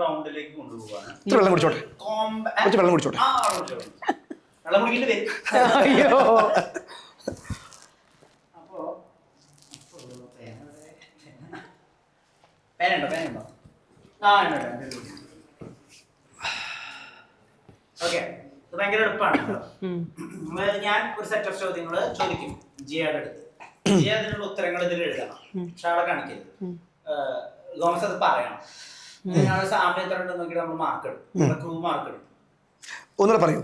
റൗണ്ടിലേക്ക് കൊണ്ടുപോവാണ്. വെള്ളം കുടിച്ചോട്ടെ. വെള്ളം കുടിച്ചോട്ടെ. വെള്ളം കുടിക്കേണ്ടി വരും. അയ്യോ പേനുണ്ടോ? ഓക്കെ, ഇത് ഭയങ്കര എളുപ്പമാണ്. ഞാൻ ഒരു സെറ്റ് ഓഫ് ചോദ്യങ്ങൾ ചോദിക്കും ജിയുടെ അടുത്ത്. ജി അതിനുള്ള ഉത്തരങ്ങൾ ഇതിൽ എഴുതണം. പക്ഷെ ആളെ കാണിക്കരുത്. ഗോമസ് അത് പറയണം. ഞങ്ങള് സാമ്യം എത്ര ഉണ്ടെന്ന് നോക്കിയിട്ട് നമ്മൾ മാർക്ക് ഇടും. ക്രൂ മാർക്ക് ഇടും. ഒന്നുകൂടെ പറയൂ.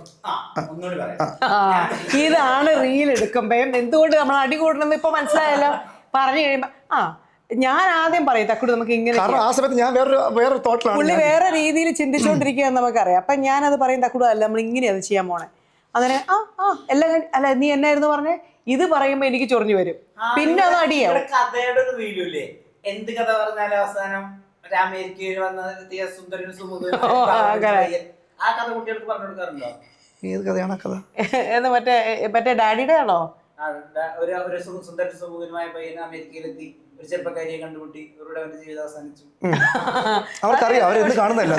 ഒന്നുകൂടി പറയാം. ഇതാണ് റീൽ എടുക്കുമ്പോ എന്തുകൊണ്ട് നമ്മൾ അടി കൂടണമെന്ന് ഇപ്പൊ മനസ്സിലായല്ലോ. പറഞ്ഞു കഴിയുമ്പോ ഞാൻ ആദ്യം പറയും തക്കുടി നമുക്ക് ഇങ്ങനെ, ആ സമയത്ത് ഞാൻ വേറെ തോട്ടിലാണ്, പുള്ളി വേറെ രീതിയിൽ ചിന്തിച്ചോണ്ടിരിക്കുക നമുക്കറിയാം. അപ്പൊ ഞാനത് പറയും തക്കുടു അല്ല നമ്മൾ ഇങ്ങനെയാ അത് ചെയ്യാൻ പോണേ. അങ്ങനെ എല്ലാം അല്ല നീ എന്നായിരുന്നു പറഞ്ഞേ, ഇത് പറയുമ്പോ എനിക്ക് ചൊറിഞ്ഞു വരും. പിന്നെ അത് അടിയാവും. കഥയുടെ ഒരു വീഡിയോ ഇല്ലേ, എന്ത് കഥ പറഞ്ഞാലും അവസാനം അമേരിക്കയിൽ വന്ന സുന്ദരനും സുമുഖനും ആ കഥ കുട്ടികൾക്ക് പറഞ്ഞു കൊടുക്കാറുണ്ടോ? ഏത് കഥയാണ് കഥ? മറ്റേ ഡാഡിയുടെ ആണോ? ഒരു സുന്ദരൻ സുമുഖനുമായ പയ്യൻ അമേരിക്കയിലെത്തി, ഒരു ചെറുപ്പക്കാരിയെ കണ്ടുമുട്ടി, അവരുടെ അവന്റെ ജീവിതം അവസാനിച്ചു. അവർക്കറിയാം, അവരെന്ത് കാണുന്നല്ല.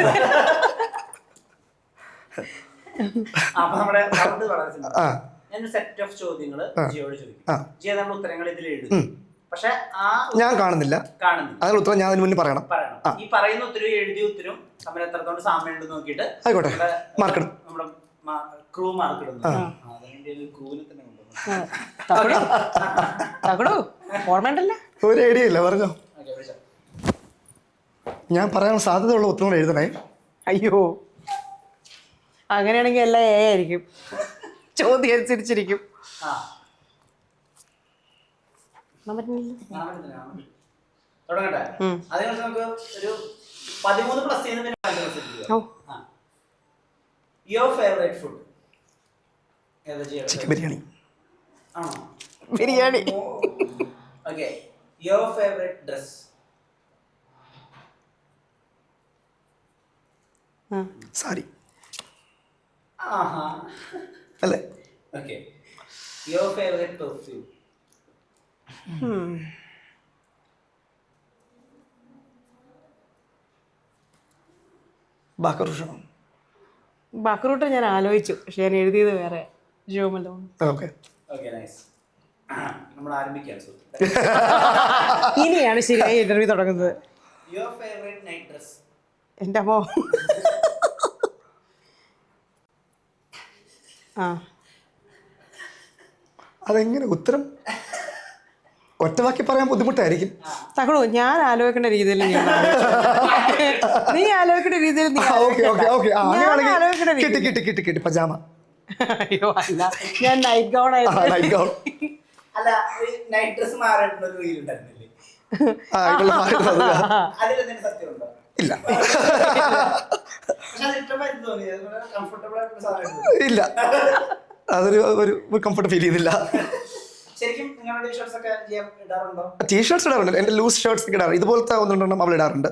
അപ്പൊ നമ്മുടെ ഞാൻ സെറ്റ് ഓഫ് ചോദ്യങ്ങള് ജിയോട് ചോദിക്കും. ജിയോ നമ്മുടെ ഉത്തരങ്ങൾ ഇതിൽ എഴുതും. പക്ഷെ ഞാൻ കാണുന്നില്ല. അതിന് ഉത്തരം ഞാൻ അതിന് മുന്നേ പറയണം. ഈ പറയുന്ന ഉത്തരവും എഴുതിയ ഉത്തരവും തമ്മിൽ എത്രത്തോളം സാമ്യം ഉണ്ടെന്ന് നോക്കിയിട്ട് ആയിക്കോട്ടെ മാർക്ക് ഇടും. നമ്മുടെ ക്രൂ മാർക്ക് ഇടുന്നു. അതിന്റെ ക്രൂവിനെ തന്നെ ഒരു ഐഡിയ ഇല്ല, പറഞ്ഞോ. ഞാൻ പറയാൻ സാധ്യതയുള്ള ഉത്തരങ്ങൾ എഴുതണേ. അയ്യോ, അങ്ങനെയാണെങ്കിൽ എല്ലാം എ ആയിരിക്കും. ചോദ്യം അനുസരിച്ചിരിക്കും. തുടങ്ങട്ടെ. അതിന് നമുക്ക് ഒരു 13 പ്ലസ് ചെയ്യുന്ന your favourite food chicken biryani ആണോ? Biryani. Okay, your favourite dress? Sari അല്ലേ? Okay, your favourite perfume? ബക്രൂട്ട് ഞാൻ ആലോചിച്ചു, പക്ഷെ ഞാൻ എഴുതിയത് വേറെ. ജോമല്ലോ. നമ്മൾ ആരംഭിക്കാം. ഇനിയാണ് ശരിയായി ഇന്റർവ്യൂ തുടങ്ങുന്നത്. Your favourite night dress? എൻ്റെ അമ്മോ, അതെങ്ങനെ ഉത്തരം ഒറ്റവാക്കി പറയാൻ ബുദ്ധിമുട്ടായിരിക്കും. തകടു ഞാൻ ആലോചിക്കേണ്ട രീതിയിൽ നീ ആലോചിക്കേണ്ട രീതിയിൽ പജാമ. അയ്യോ അല്ല, ഞാൻ നൈറ്റ് ഗൗൺ ആയിരുന്നു. അല്ല, നൈറ്റ് ഡ്രസ് മാറിയിട്ടുള്ള ഒരു റീൽ ഉണ്ടായിരുന്നില്ലേ? അതിലെന്തെങ്കിലും സത്യമുണ്ടോ? ഇല്ല ഇല്ല, അതൊരു കംഫർട്ട് ഫീൽ ചെയ്തില്ല. ടീഷർട്സ് ഇടാറുണ്ട്, എന്റെ ലൂസ് ഷർട്ട്സ് ഇടാറുണ്ട്. ഇതുപോലത്തെ ഒന്നുണ്ടെണ്ണം അവൾ ഇടാറുണ്ട്.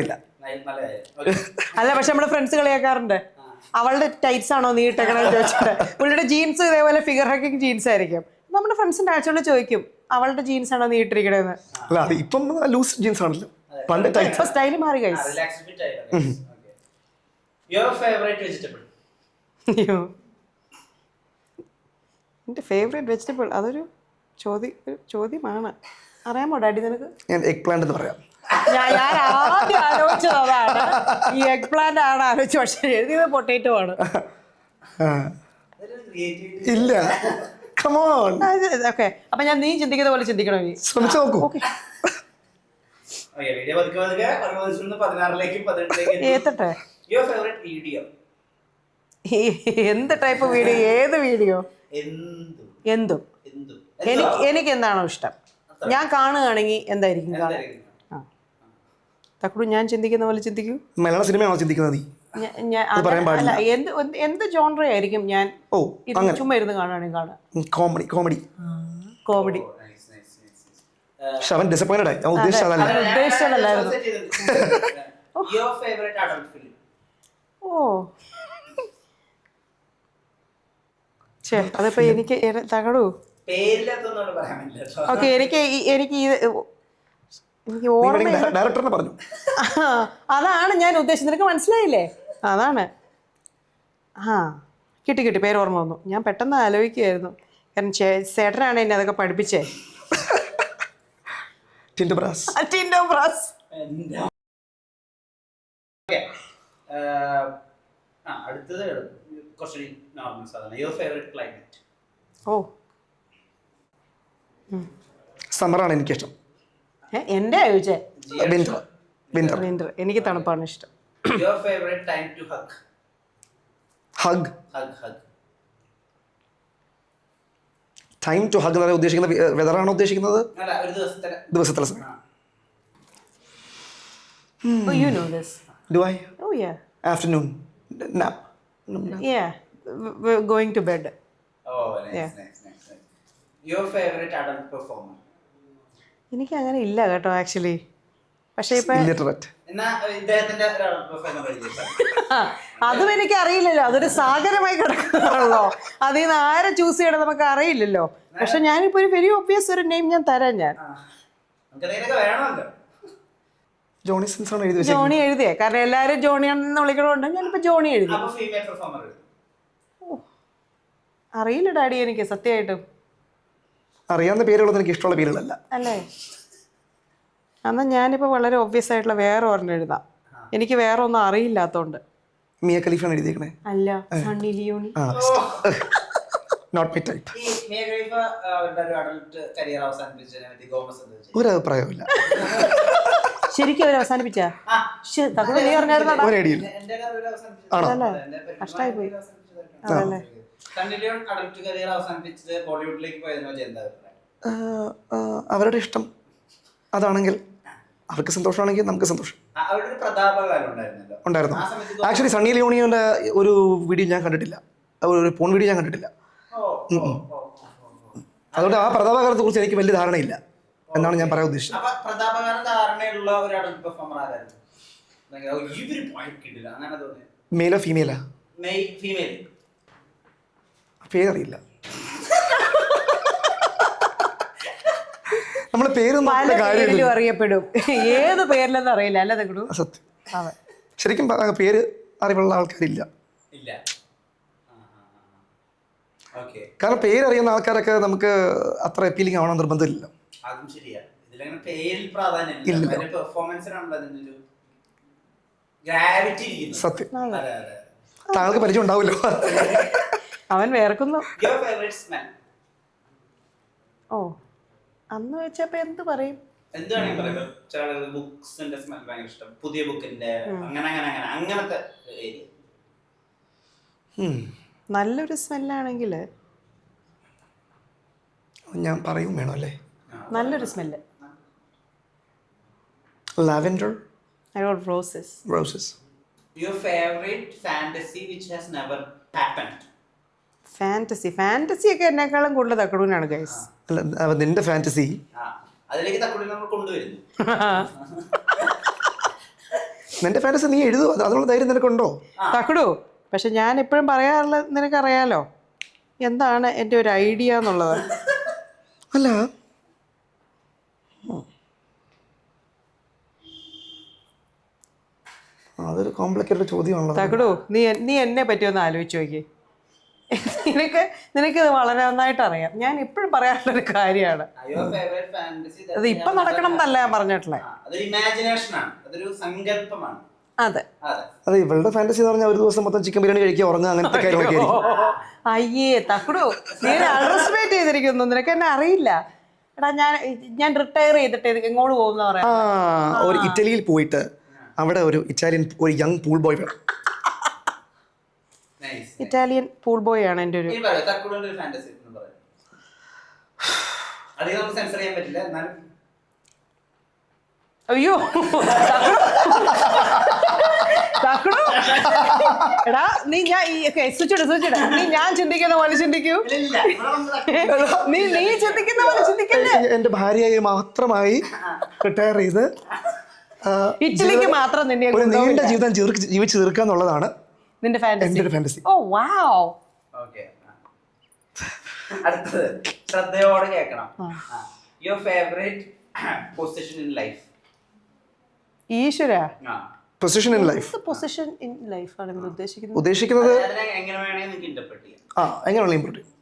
ഇല്ല അല്ല, പക്ഷെ നമ്മുടെ ഫ്രണ്ട്സ് കളിയാക്കാറുണ്ട്, അവളുടെ ടൈറ്റ്സ് ആണോ നീ ഇട്ടേക്കണെന്ന് ചോദിച്ചിട്ട്. പുള്ളിയുടെ ജീൻസ് ഇതേപോലെ ഫിഗർ ഹക്കിങ് ജീൻസ് ആയിരിക്കും. നമ്മുടെ ഫ്രണ്ട്സിന്റെ ആഴ്ചകളിൽ ചോദിക്കും അവളുടെ ജീൻസ് ആണോ നീ ഇട്ടിരിക്കണേന്ന്. അല്ല, ഇപ്പം ലൂസ് ജീൻസ് ആണല്ലോ, പണ്ട് സ്റ്റൈല് മാറി ഗൈസ്. അയ്യോ, എൻ്റെ ഫേവറേറ്റ് വെജിറ്റബിൾ അതൊരു ചോദ്യമാണ്. അറിയാമോ ഡാഡി നിനക്ക്? ഞാൻ എഗ് പ്ലാന്റ് എന്ന് പറയാം. ഞാൻ ആദ്യം ആലോചിച്ചത് അതാണ്, ഈ എഗ് പ്ലാന്റ് ആണ് ആലോചിച്ചത്. പക്ഷെ എഴുതിയത് പൊട്ടേറ്റോ ആണ്. ഇല്ല, ഓക്കെ, അപ്പൊ ഞാൻ നീ ചിന്തിക്കുന്ന പോലെ ചിന്തിക്കണോ? ശ്രമിച്ചു നോക്കൂ. ഏത്തട്ടെ എന്ത് ടൈപ്പ് വീഡിയോ? ഏത് വീഡിയോ? എന്തും. എനിക്ക് എന്താണോ ഇഷ്ടം ഞാൻ കാണുകയാണെങ്കിൽ എന്തായിരിക്കും കാണുക. തക്കുടു ഞാൻ ചിന്തിക്കുന്ന പോലെ ചിന്തിക്കൂ. മലയാള സിനിമയാണോ ചിന്തിക്കുന്നത്? അല്ല, എന്ത് ജോൺറ ആയിരിക്കും ഞാൻ ചുമ്മാ ഇരുന്ന് കാണുകയാണെങ്കിൽ കാണുക. കോമഡി. അവൻ ഡിസപ്പോയിന്റഡ് ആയി. ഉദ്ദേശിച്ചതല്ലായിരുന്നു. ഓ അതിപ്പോ എനിക്ക് തകടൂ. ഓക്കെ, എനിക്ക് എനിക്ക് ഓർമ്മ ഡയറക്ടറിനെ പറഞ്ഞു. അതാണ് ഞാൻ ഉദ്ദേശിച്ചത്. നിനക്ക് മനസ്സിലായില്ലേ? അതാണ്. കിട്ടി പേര് ഓർമ്മ വന്നു. ഞാൻ പെട്ടെന്ന് ആലോചിക്കുകയായിരുന്നു. കാരണം ചേട്ടനാണ് എന്നെ അതൊക്കെ പഠിപ്പിച്ചേ. ടിൻഡോ ബ്രാസ്. അടുത്തത് കുറച്ച് നോർമൽ സാധനം. Your favourite climate? സമ്മറാണ് എനിക്കിഷ്ടം. എന്റെ ചോദിച്ചേ? വിന്റർ. എനിക്ക് തണുപ്പാണ് ഇഷ്ടം. Your favourite time to hug? Time to hug എന്ന് ഉദ്ദേശിക്കുന്നത് വെതറാണോ ഉദ്ദേശിക്കുന്നത്? ദിവസത്തിലെ സമയം. You know this. Do I? Oh yeah. Afternoon nap. Yeah. We're going to bed. Oh, nice. Your favorite adult performer? എനിക്ക് അങ്ങനെ ഇല്ല കേട്ടോ ആക്ച്വലി. പക്ഷേ ഇപ്പൊ Illiterate. എന്നാ ഇദ്ദേഹത്തിന്റെ പെർഫോമർ അതും എനിക്ക് അറിയില്ലല്ലോ. അതൊരു സാഗരമായി കിടക്കുകയാണല്ലോ. അതിൽ നിന്ന് ആരെ ചൂസ് ചെയ്യണം നമുക്ക് അറിയില്ലല്ലോ. പക്ഷെ ഞാനിപ്പോ ഒരു വെരി ഒബ്വിയസ് ഒരു നെയിം ഞാൻ തരാം. വേണമല്ലോ. ജോണി സിൻസ് ആണ് എഴുതി ജോണി എഴുതിയേ. കാരണം എല്ലാരും ജോണി എന്ന് വിളിക്കണോണ്ട് ഞാനിപ്പോ ജോണി എഴുതി. അറിയില്ല ഡാഡി എനിക്ക് സത്യമായിട്ടും. അറിയാവുന്ന പേരുള്ളത് എനിക്ക് ഇഷ്ടമുള്ള പേരുകളല്ല. അല്ലേ? എന്നാ ഞാനിപ്പോ വളരെ ഒബ്വിയസ് ആയിട്ടുള്ള വേറെ ഒരെണ്ണം എഴുതാം. എനിക്ക് വേറെ ഒന്നും അറിയില്ലാത്തോണ്ട്. മിയ ഖലീഫാണ് എഴുതിയേക്കണേ. അല്ല, Sunny Leone. Not my type. ഒരു അഭിപ്രായമില്ല. ശരിക്കും അവർ അവസാനിപ്പിച്ച നീ പറഞ്ഞായിരുന്നോ? കഷ്ടായി പോയി. അതല്ലേ അവരുടെ ഇഷ്ടം അതാണെങ്കിൽ അവർക്ക് സന്തോഷമാണെങ്കിൽ നമുക്ക് സന്തോഷം. ഉണ്ടായിരുന്നു. ആക്ച്വലി സണ്ണി ലിയോണിയുടെ ഒരു വീഡിയോ ഞാൻ കണ്ടിട്ടില്ല. ഒരു പോൺ വീഡിയോ ഞാൻ കണ്ടിട്ടില്ല. അതുകൊണ്ട് ആ പ്രതാപകാലത്തെ കുറിച്ച് എനിക്ക് വലിയ ധാരണയില്ല എന്നാണ് ഞാൻ പറയാൻ ഉദ്ദേശിച്ചത്. മെയിലോ ഫീമെയിലാ? പേരറിയില്ല. നമ്മളെ പേരൊന്നും അറിയപ്പെടും. ഏത് പേരിലെന്ന് അറിയില്ല. അല്ല സത്യം. ശരിക്കും പേര് അറിവുള്ള ആൾക്കാരില്ല. കാരണം പേരറിയുന്ന ആൾക്കാരൊക്കെ നമുക്ക് അത്ര അപ്പീലിംഗ് ആവണം നിർബന്ധമില്ല. സത്യം. താങ്കൾക്ക് പരിചയം ഉണ്ടാവുമല്ലോ. അവൻ വേർക്കുന്നു. ഓ, അന്ന് വെച്ചപ്പോ എന്ത് പറയും? പുതിയ ബുക്കിന്റെ അങ്ങനത്തെ നല്ലൊരു സ്മെല്ലാണെങ്കിൽ ഞാൻ പറയും വേണം അല്ലേ? നല്ലൊരു smell. Lavender. I got roses. Your favorite fantasy which has never happened? Fantasy ഒക്കെ എന്നെക്കാളും കൂടുതൽ തക്കടൂനാണ് ഗൈസ്. അല്ല, നിന്റെ ഫാന്റസി അതിലേക്ക് തക്കടൂൻ നമ്മൾ കൊണ്ടുവരുന്നു. നിന്റെ ഫാന്റസി നീ എഴുതുക. അതിനുള്ള ധൈര്യം നിനക്കുണ്ടോ? തക്കടു. പക്ഷെ ഞാൻ എപ്പോഴും പറയാറുള്ളത് നിനക്കറിയാലോ എന്താണ് എൻ്റെ ഒരു ഐഡിയ എന്നുള്ളത്. അല്ല, അതൊരു കോംപ്ലിക്കേറ്റഡ് ചോദ്യമാണല്ലോ. തക്കടു, നീ എന്നെ പറ്റി ഒന്ന് ആലോചിച്ച് നോക്കി. നിനക്ക് ഇത് വളരെ നന്നായിട്ട് അറിയാം. ഞാൻ എപ്പോഴും പറയാറുള്ളൊരു കാര്യമാണ്. അത് ഇപ്പൊ നടക്കണം എന്നല്ല ഞാൻ പറഞ്ഞിട്ടുള്ളത്. അതെ, ഇവളുടെ ഫാന്റസി എന്ന് പറഞ്ഞാൽ ഒരു ദിവസം മൊത്തം ചിക്കൻ ബിരിയാണി കഴിക്കുക, ഉറങ്ങുക, അങ്ങനത്തെ കാര്യങ്ങളൊക്കെ. അയ്യേ തക്കടു, നീ അണ്ടർസ്റ്റിമേറ്റ് ചെയ്തിരിക്കുന്നു. നിനക്ക് എന്നെ അറിയില്ല. എടാ, ഞാൻ റിട്ടയർ ചെയ്തിട്ട് എങ്ങോട്ട് പോകുന്ന പറയാം. ഒരു ഇറ്റലിയിൽ പോയിട്ട് അവിടെ ഒരു യങ് പൂൾ ബോയ് വേണം. ഇറ്റാലിയൻ പൂൾ ബോയ് ആണ് എൻ്റെ ഒരു. അയ്യോ തക്കടു, എടാ നീ ഞാൻ ചിന്തിക്കുന്ന പോലെ ചിന്തിക്കൂ. നീ ചിന്തിക്കുന്ന പോലെ ചിന്തിക്കല്ലേ. എന്റെ ഭാര്യയെ മാത്രമായി റിട്ടയർ ചെയ്ത് ഇറ്റലിക്ക് മാത്രം നിന്നെ ഒരു നീണ്ട ജീവിതം ജീവിച്ചു തീർക്കാന്നുള്ളതാണ് നിന്റെ ഫാന്റസി. ഓ വാവ്. ഓക്കേ, അടുത്തത് ശ്രദ്ധയോടെ കേൾക്കണം. Your favourite position in life? ഈശ്വര ആ position in life. Position in life ആണ് ഇത് ഉദ്ദേശിക്കുന്നത്. ഉദ്ദേശിക്കുന്നത് അതിനെ എങ്ങനെ വേണമെങ്കിൽ നിങ്ങൾക്ക് ഇന്റർപ്രറ്റ് ചെയ്യാം എങ്ങനെയുള്ള ഇമ്പോർട്ട് ചെയ്യും.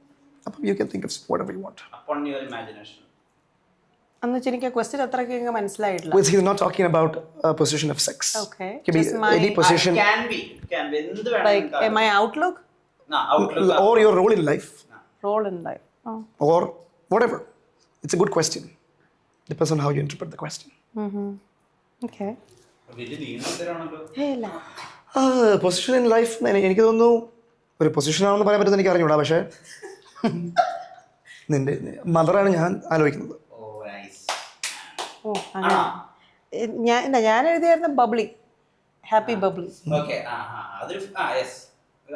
അപ്പം you can think of whatever you want. upon your imagination. എന്ന് വെച്ചാൽ എനിക്ക് ആ ക്വസ്റ്റ്യൻ അത്രയ്ക്ക് മനസ്സിലായിട്ടില്ല. He's not talking about a position of sex. Okay. It can be Just my- any position can be എന്ത് Like വേണമെങ്കിലും my outlook, outlook or your role in life role in life. Oh. or whatever. It's a good question. Depends on how you interpret the question. Okay. വലിയ നീന്തലാണല്ലോ. ഇല്ല. Position in life എനിക്ക് തോന്നുന്നു ഒരു പൊസിഷനാണെന്ന് പറയാൻ പറ്റുമെന്ന് എനിക്ക് അറിഞ്ഞൂടാ. പക്ഷേ നിന്റെ മദറാണ് ഞാൻ ആലോചിക്കുന്നത്. ഓ നൈസ്. ഓ അങ്ങനെ. ഞാൻ എഴുതിയായിരുന്നു ബബ്ലി, ഹാപ്പി ബബ്ലി. ഓക്കെ അതൊരു യെസ്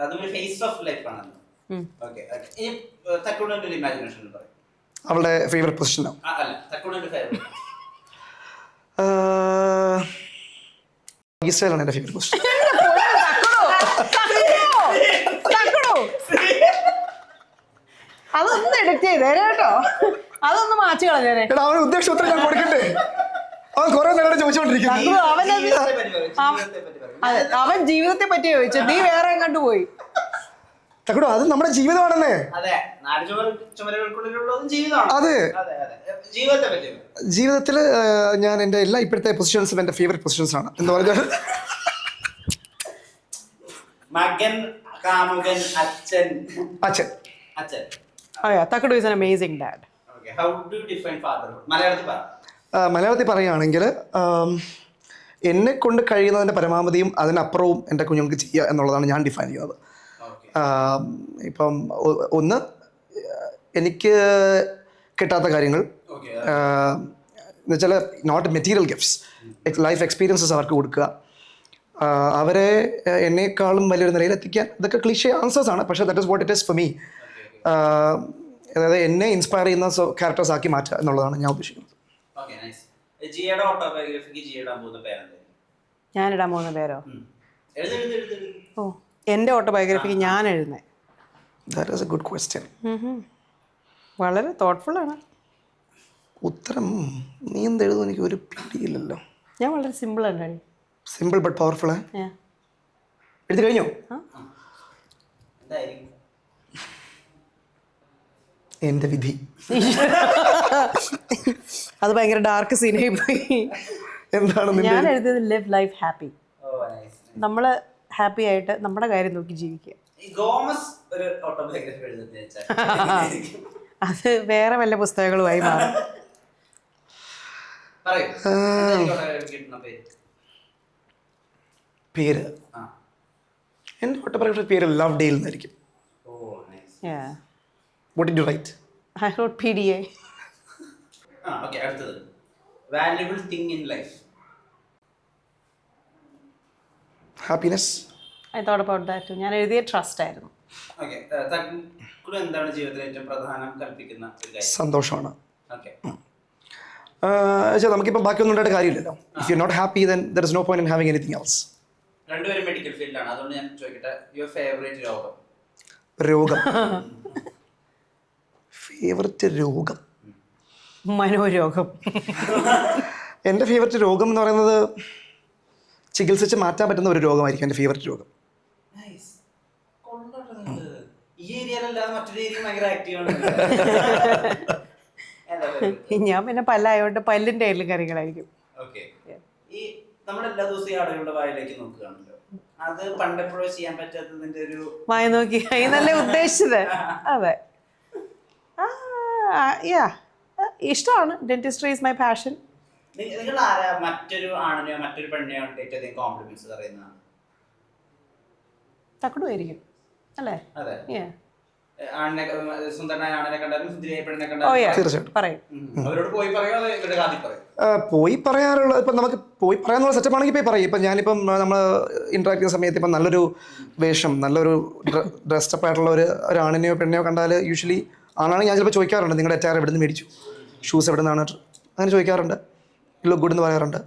അതൊരു ഫേസ് ഓഫ് ലൈഫ് ആണല്ലോ. ഓക്കെ ഇനി തക്കുടന്റെ ഇമാജിനേഷൻ പറയും. അവളുടെ ഫേവറേറ്റ് പൊസിഷനോ? അല്ല തക്കുടന്റെ ഫേവറേറ്റ് ഈസ്റ്റേലാണ് എൻ്റെ ഫേവറേറ്റ് പൊസിഷൻ. അതൊന്ന് എഡിറ്റ് ചെയ്തേ കേട്ടോ, അതൊന്ന് മാറ്റി കളഞ്ഞേരെ. എടാ അവന് ഉദ്ദേശിച്ച ഉത്തരം ഞാൻ കൊടുക്കട്ടെ? അവൻ കുറെ നേരം ചോദിച്ചോണ്ടിരിക്കുന്നു. അവൻ ജീവിതത്തെ പറ്റി ചോദിച്ചു, നീ വേറെ കണ്ടുപോയി. തക്കടോ അത് നമ്മുടെ ജീവിതമാണെന്നേ. അതെ നാല് ചുമരുകൾക്കുള്ളിലുള്ളതും ജീവിതമാണ്. അതെ ജീവിതത്തെ പറ്റി ജീവിതത്തിൽ ഞാൻ എൻ്റെ എല്ലാ ഇപ്പോഴത്തെ പൊസിഷൻസും എൻ്റെ ഫേവറേറ്റ് പൊസിഷൻസ് ആണ്. എന്താ പറഞ്ഞാൽ മകൻ, കാമുകൻ, അച്ഛൻ. അച്ഛൻ. Oh yeah, Takudu is an amazing dad. Okay, how do you define fatherhood? മലയാളത്തിൽ പറ. മലയാളത്തിൽ പറയുകയാണെങ്കിൽ എന്നെ കൊണ്ട് കഴിയുന്നതിൻ്റെ പരമാവധിയും അതിനപ്പുറവും എൻ്റെ കുഞ്ഞുങ്ങൾക്ക് ചെയ്യുക എന്നുള്ളതാണ് ഞാൻ ഡിഫൈൻ ചെയ്യുന്നത്. ഇപ്പം ഒന്ന് എനിക്ക് കിട്ടാത്ത കാര്യങ്ങൾ എന്നുവെച്ചാൽ not material gifts, life experiences അവർക്ക് കൊടുക്കുക, അവരെ എന്നേക്കാളും വലിയൊരു നിലയിൽ എത്തിക്കാൻ. ഇതൊക്കെ ക്ലീഷേ ആൻസേഴ്സ് ആണ്, പക്ഷേ that is what it is for me. അതായത് എന്നെ ഇൻസ്പയർ ചെയ്യുന്ന ക്യാരക്ടേഴ്സ് ആക്കി മാറ്റുക എന്നുള്ളതാണ് ഞാൻ ഉദ്ദേശിക്കുന്നത്. ഞാനിടാൻ പോകുന്ന പേരോ? ഓ എൻ്റെ ഓട്ടോബയോഗ്രഫിക്ക് ഞാൻ എഴുതുന്നത്. That is A good question. വളരെ തോട്ട്ഫുള്ളാണ് ഉത്തരം. നീ എന്ത് എഴുതും എനിക്ക് ഒരു പിടിയില്ലല്ലോ. ഞാൻ വളരെ സിമ്പിളാണ്. Simple but powerful. എഴുതി കഴിഞ്ഞോ? എൻ്റെ വിധി. അത് ഭയങ്കര ഡാർക്ക് സീനായി പോയി. എന്താണ് ഞാൻ എഴുതിയത് ലിവ് ലൈഫ് ഹാപ്പി. നമ്മൾ ഹാപ്പി ആയിട്ട് നമ്മുടെ കാര്യം നോക്കി ജീവിക്കുക. അത് വേറെ വല്ല പുസ്തകങ്ങളുമായി മാറും. പേര് എൻ്റെ ഓട്ടോബയോഗ്രഫി പേര് ലവ് ഡേൽ എന്നായിരിക്കും. What did you write? I wrote PDA. Okay, അടുത്തത് valuable thing in life. Happiness. I thought about that too. ഞാൻ എഴുതിയ ട്രസ്റ്റ് ആയിരുന്നു. Okay, തക്കുടു എന്താണ് ജീവിതത്തിൽ ഏറ്റവും പ്രധാനം കൽപ്പിക്കുന്ന ഒരു കാര്യം? സന്തോഷമാണ്. Okay. നമുക്കിപ്പം ബാക്കിയൊന്നും ഉണ്ടായിട്ട് കാര്യമില്ലല്ലോ. If you're not happy, then there is no point in having anything else. രണ്ടുപേരും മെഡിക്കൽ ഫീൽഡാണ്, അതുകൊണ്ട് ഞാൻ ചോദിക്കട്ടെ, യുവർ ഫേവറേറ്റ് രോഗം? ഫേവററ്റ് രോഗം മനോരോഗം. എൻ്റെ ഫേവററ്റ് രോഗം എന്ന് പറയുന്നത് ചികിത്സിച്ച് മാറ്റാൻ പറ്റുന്ന ഒരു രോഗമായിരിക്കും എൻ്റെ ഫേവററ്റ് രോഗം. ഈ ഏരിയയിലല്ലാതെ മറ്റൊരു ഏരിയ ഭയങ്കര ആക്റ്റീവാണ്. ഞാൻ പിന്നെ പല്ലായോണ്ട് പല്ലിൻ്റെ എല്ലാം കറികളായിരിക്കും. ഓക്കെ, ഈ നമ്മളെല്ലാ ദിവസവും ഈ ആളുകളുടെ വായിലേക്ക് നോക്കുകയാണല്ലോ, അത് പണ്ടെപ്പോഴോ ചെയ്യാൻ പറ്റാത്തതിന്റെ ഒരു വായ നോക്കി നല്ല ഉദ്ദേശിച്ചത്. അതെ, ഇഷ്ടമാണ്. Dentistry is my passion. നിങ്ങൾ ആരാ മറ്റൊരു ആണിനെയോ മറ്റൊരു പെണ്ണിനെയോ ഏറ്റവും അധികം കോംപ്ലിമെന്റ്സ് പറയുന്നതാണ്? തക്കുടു ആയിരിക്കും അല്ലേ? അതെ, ആണിനെ സുന്ദരനായ ആണിനെ കണ്ടാലും സുന്ദരിയായ പെണ്ണിനെ ഓ കണ്ടാലും യാ തീർച്ചയായിട്ടും പറയും. അവരോട് പോയി പറയോ അതോ ഇവരുടെ കാതിൽ പറയും? പോയി പറയാറുള്ള ഇപ്പം നമുക്ക് പോയി പറയാനുള്ള സെറ്റപ്പ് ആണെങ്കിൽ പോയി പറയും. ഇപ്പം ഞാനിപ്പം നമ്മൾ ഇൻട്രാക്ട് ചെയ്യുന്ന സമയത്ത് ഇപ്പം നല്ലൊരു വേഷം നല്ലൊരു ഡ്രസ്സപ്പ് ആയിട്ടുള്ള ഒരു ആണിനെയോ പെണ്ണിനെയോ കണ്ടാൽ യൂഷ്വലി ആണാണെങ്കിൽ ഞാൻ ചിലപ്പോൾ ചോദിക്കാറുണ്ട് നിങ്ങളുടെ അറ്റാർ എവിടെ നിന്ന് മേടിച്ചു, ഷൂസ് എവിടെ നിന്നാണ്, അങ്ങനെ ചോദിക്കാറുണ്ട്. ലുക്ക് ഗുഡ് എന്ന് പറയാറുണ്ട്.